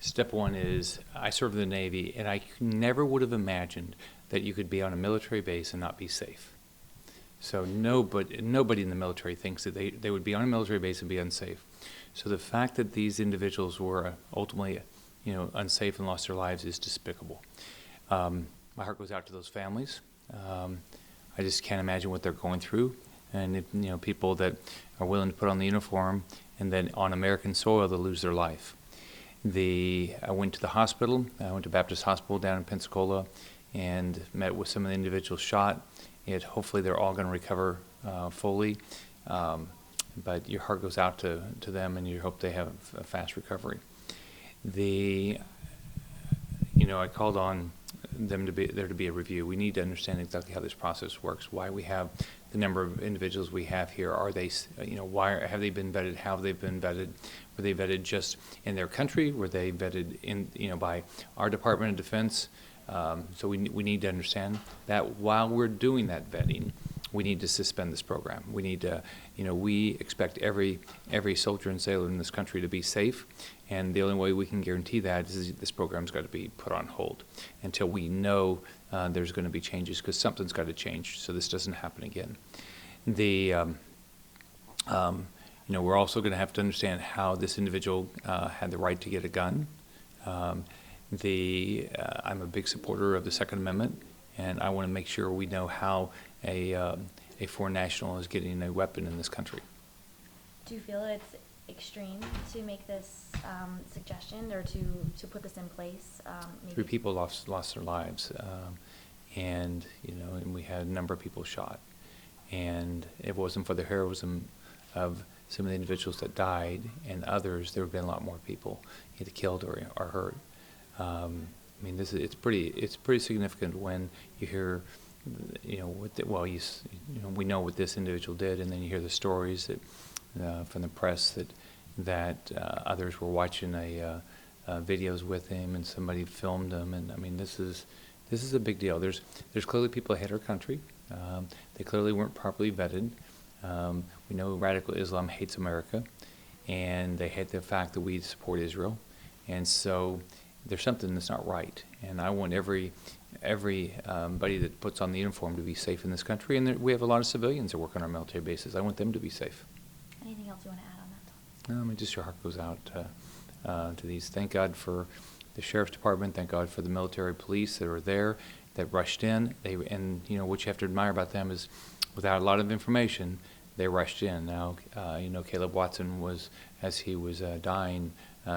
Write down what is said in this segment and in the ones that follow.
Step one is I served in the Navy, and I never would have imagined that you could be on a military base and not be safe. So nobody in the military thinks that they would be on a military base and be unsafe. So the fact that these individuals were ultimately, unsafe and lost their lives is despicable. My heart goes out to those families. I just can't imagine what they're going through, and if, people that are willing to put on the uniform and then on American soil to lose their life. I went to the hospital. I went to Baptist Hospital down in Pensacola and met with some of the individuals shot. Hopefully they're all going to recover fully, but your heart goes out to them, and you hope they have a fast recovery. I called on them to be a review. We need to understand exactly how this process works, why we have the number of individuals we have here. Are they, why have they been vetted? How have they been vetted? Were they vetted just in their country? Were they vetted by our Department of Defense? So we need to understand that while we're doing that vetting, we need to suspend this program. We need to, we expect every soldier and sailor in this country to be safe, and the only way we can guarantee that is this program's got to be put on hold until we know there's going to be changes, because something's got to change so this doesn't happen again. We're also going to have to understand how this individual had the right to get a gun. I'm a big supporter of the Second Amendment, and I want to make sure we know how a foreign national is getting a weapon in this country. Do you feel it's extreme to make this suggestion, or to put this in place? Maybe? 3 people lost their lives, and we had a number of people shot. And if it wasn't for the heroism of some of the individuals that died and others, there would have been a lot more people either killed or hurt. It's pretty significant when you hear, we know what this individual did, and then you hear the stories that from the press that others were watching videos with him, and somebody filmed them, and this is a big deal. There's clearly people that hate our country. They clearly weren't properly vetted. We know radical Islam hates America, and they hate the fact that we support Israel, and so there's something that's not right. And I want everybody that puts on the uniform to be safe in this country, and we have a lot of civilians that work on our military bases. I want them to be safe. Anything else you want to add on that? No, just your heart goes out to these. Thank God for the Sheriff's Department. Thank God for the military police that are there, that rushed in. What you have to admire about them is, without a lot of information, they rushed in. Now, Caleb Watson as he was dying,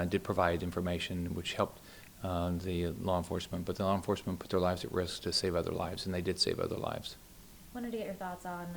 did provide information which helped the law enforcement, but the law enforcement put their lives at risk to save other lives, and they did save other lives. Wanted to get your thoughts on